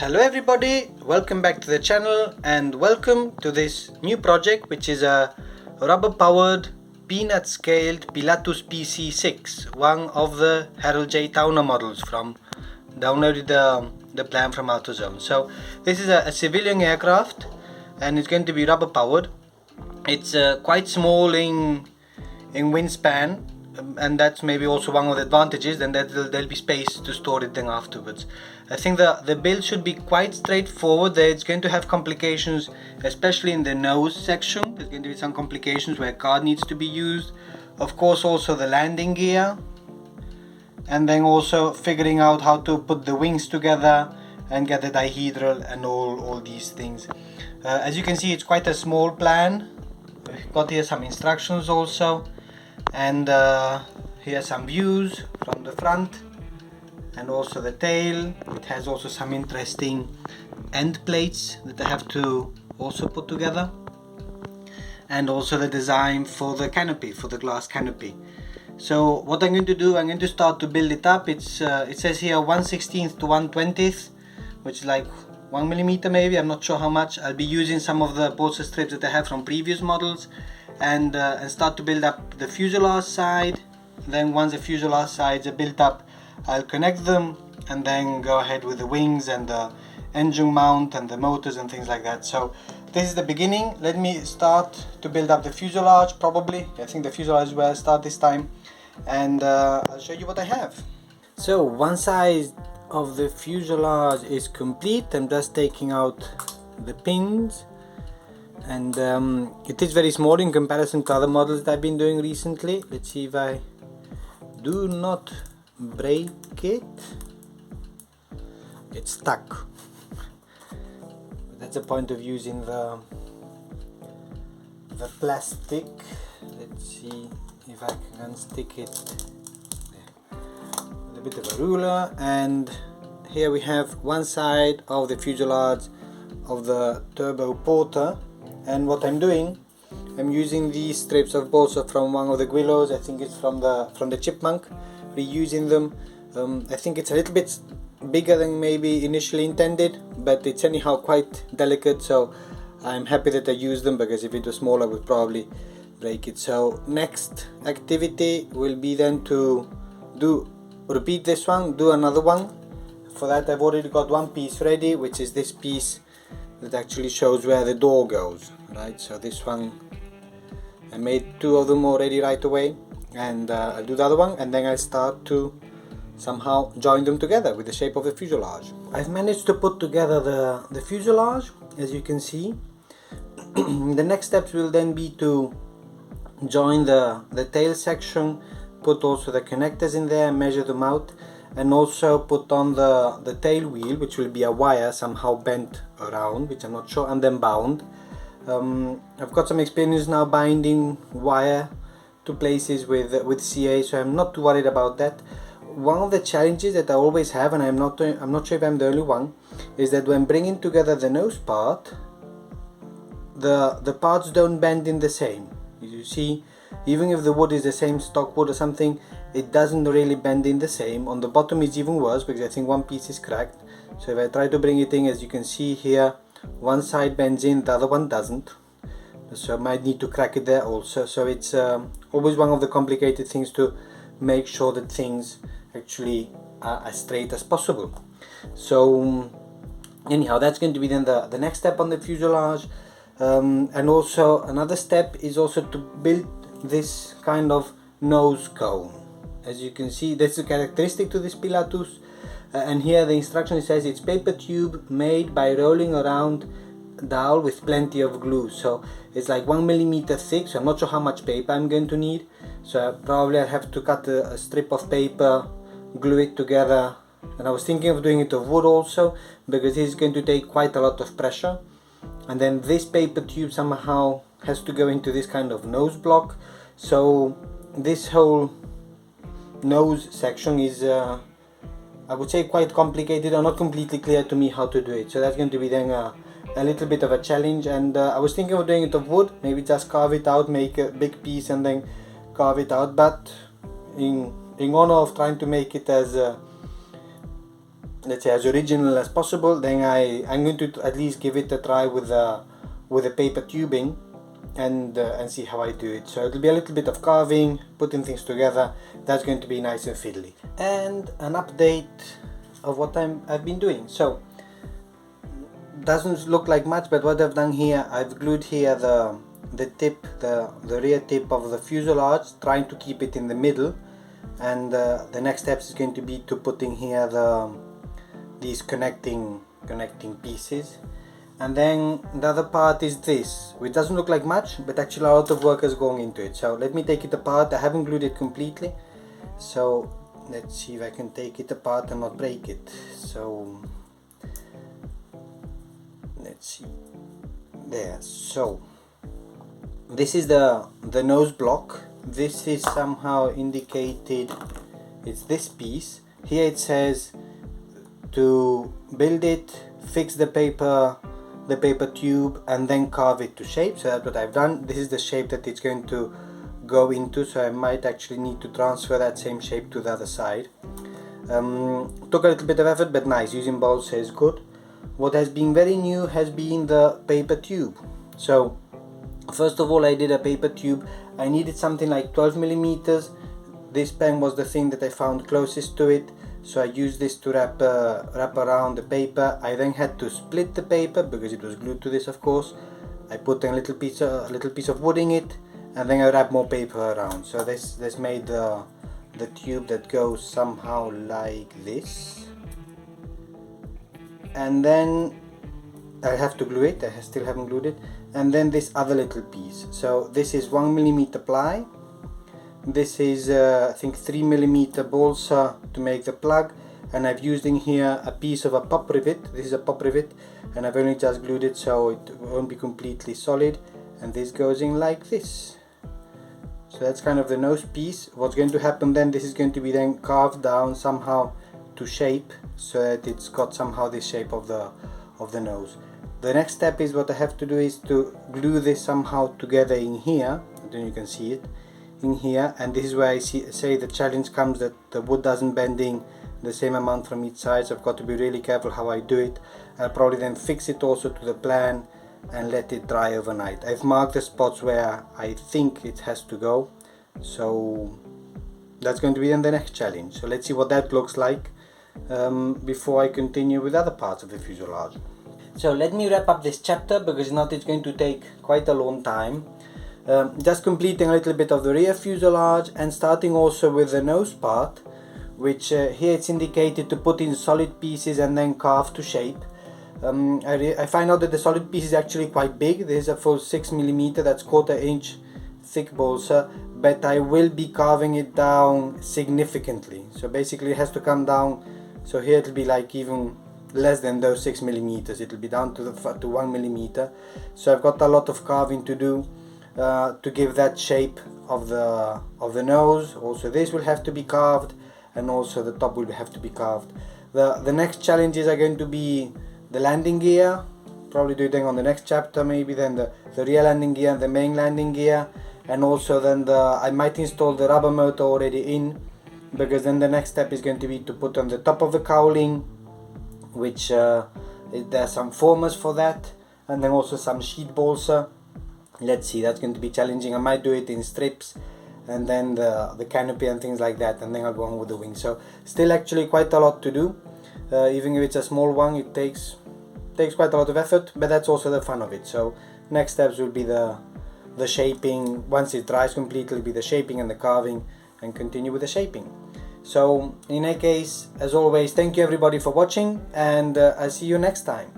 Hello everybody, welcome back to the channel and welcome to this new project, which is a rubber powered peanut scaled Pilatus PC6, one of the Harold J. Towner models from downloaded the plan from AutoZone. So this is a civilian aircraft and it's going to be rubber powered. It's quite small in wingspan, and that's maybe also one of the advantages. Then there'll be space to store it then afterwards. I think the build should be quite straightforward. It's going to have complications, especially in the nose section. There's going to be some complications where a card needs to be used. Of course, also the landing gear, and then also figuring out how to put the wings together and get the dihedral and all these things. As you can see, it's quite a small plan. We've got here some instructions also, and here some views from the front and also the tail. It has also some interesting end plates that I have to also put together, and also the design for the canopy, for the glass canopy. So what I'm going to do, I'm going to start to build it up. It says here 1/16 to 1/20, which is like 1 millimeter maybe, I'm not sure how much. I'll be using some of the balsa strips that I have from previous models, and start to build up the fuselage side. Then once the fuselage sides are built up, I'll connect them and then go ahead with the wings and the engine mount and the motors and things like that. So this is the beginning. Let me start to build up the fuselage. Probably, I think the fuselage is where I start this time, and I'll show you what I have. So one side of the fuselage is complete. I'm just taking out the pins, and it is very small in comparison to other models that I've been doing recently. Let's see if I do not break it. It's stuck. That's the point of using the plastic. Let's see if I can stick it there. With a bit of a ruler, and here we have one side of the fuselage of the turbo porter. And what I'm doing, I'm using these strips of balsa from one of the Guillos. I think it's from the Chipmunk, reusing them. I think it's a little bit bigger than maybe initially intended, but it's anyhow quite delicate, so I'm happy that I used them, because if it was smaller I would probably break it. So next activity will be then to repeat this one, do another one. For that I've already got one piece ready, which is this piece that actually shows where the door goes, right? So this one, I made two of them already right away, and I'll do the other one, and then I'll start to somehow join them together with the shape of the fuselage. I've managed to put together the fuselage, as you can see. The next steps will then be to join the tail section, put also the connectors in there, measure them out, and also put on the tail wheel, which will be a wire somehow bent around, which I'm not sure, and then bound. I've got some experience now binding wire to places with CA, so I'm not too worried about that. One of the challenges that I always have, and I'm not sure if I'm the only one, is that when bringing together the nose part, the parts don't bend in the same. You see, even if the wood is the same stock wood or something, it doesn't really bend in the same. On the bottom it's even worse, because I think one piece is cracked. So if I try to bring it in, as you can see here, one side bends in, the other one doesn't. So I might need to crack it there also. So it's always one of the complicated things to make sure that things actually are as straight as possible. So anyhow, that's going to be then the next step on the fuselage. And also another step is also to build this kind of nose cone. As you can see, that's a characteristic to this Pilatus. And here the instruction says it's paper tube made by rolling around dowel with plenty of glue. So it's like 1 millimeter thick, so I'm not sure how much paper I'm going to need. So probably I'll have to cut a strip of paper, glue it together, and I was thinking of doing it of wood also, because it's going to take quite a lot of pressure. And then this paper tube somehow has to go into this kind of nose block. So this whole nose section is I would say quite complicated, or not completely clear to me how to do it. So that's going to be then a little bit of a challenge, and I was thinking of doing it of wood, maybe just carve it out, make a big piece and then carve it out, but in honor of trying to make it as let's say as original as possible, then I'm going to at least give it a try with the paper tubing and see how I do it. So it'll be a little bit of carving, putting things together. That's going to be nice and fiddly. And an update of what I've been doing. So doesn't look like much, but what I've done here, I've glued here the tip, the rear tip of the fuselage, trying to keep it in the middle, and the next step is going to be to putting here these connecting pieces. And then the other part is this, which doesn't look like much, but actually a lot of work is going into it. So let me take it apart. I haven't glued it completely, so let's see if I can take it apart and not break it. So let's see, there. So this is the nose block. This is somehow indicated, it's this piece here. It says to build it, fix the paper tube, and then carve it to shape. So that's what I've done. This is the shape that it's going to go into, so I might actually need to transfer that same shape to the other side. Took a little bit of effort, but nice. Using balsa is good. What has been very new has been the paper tube. So first of all, I did a paper tube. I needed something like 12 millimeters. This pen was the thing that I found closest to it, so I used this to wrap around the paper. I then had to split the paper because it was glued to this, of course. I put a little piece of wood in it, and then I wrapped more paper around. So this made the tube that goes somehow like this. And then I have to glue it. I still haven't glued it. And then this other little piece. So this is 1 millimeter ply. This is I think 3 millimeter balsa to make the plug, and I've used in here a piece of a pop rivet. This is a pop rivet, and I've only just glued it so it won't be completely solid, and this goes in like this. So that's kind of the nose piece. What's going to happen then, this is going to be then carved down somehow to shape, so that it's got somehow the shape of the nose. The next step is what I have to do is to glue this somehow together in here. Then you can see it in here, and this is where I say the challenge comes, that the wood doesn't bend in the same amount from each side, so I've got to be really careful how I do it. I'll probably then fix it also to the plan and let it dry overnight. I've marked the spots where I think it has to go, so that's going to be then the next challenge. So let's see what that looks like before I continue with other parts of the fuselage. So let me wrap up this chapter, because if not it's going to take quite a long time. Just completing a little bit of the rear fuselage and starting also with the nose part, which here it's indicated to put in solid pieces and then carve to shape. I find out that the solid piece is actually quite big. This is a full 6 millimeter, that's 1/4 inch thick balsa, but I will be carving it down significantly. So basically it has to come down, so here it'll be like even less than those 6 millimeters. It'll be down to 1 millimeter. So I've got a lot of carving to do to give that shape of the nose. Also this will have to be carved, and also the top will have to be carved. The next challenges are going to be the landing gear. Probably do it then on the next chapter, maybe then the rear landing gear and the main landing gear, and also then I might install the rubber motor already in, because then the next step is going to be to put on the top of the cowling, which there's some formers for that, and then also some sheet balsa. Let's see, that's going to be challenging. I might do it in strips, and then the canopy and things like that, and then I'll go on with the wing. So still actually quite a lot to do. Even if it's a small one, it takes quite a lot of effort, but that's also the fun of it. So next steps will be the shaping. Once it dries completely, will be the shaping and the carving, and continue with the shaping. So in any case, as always, thank you everybody for watching, and I'll see you next time.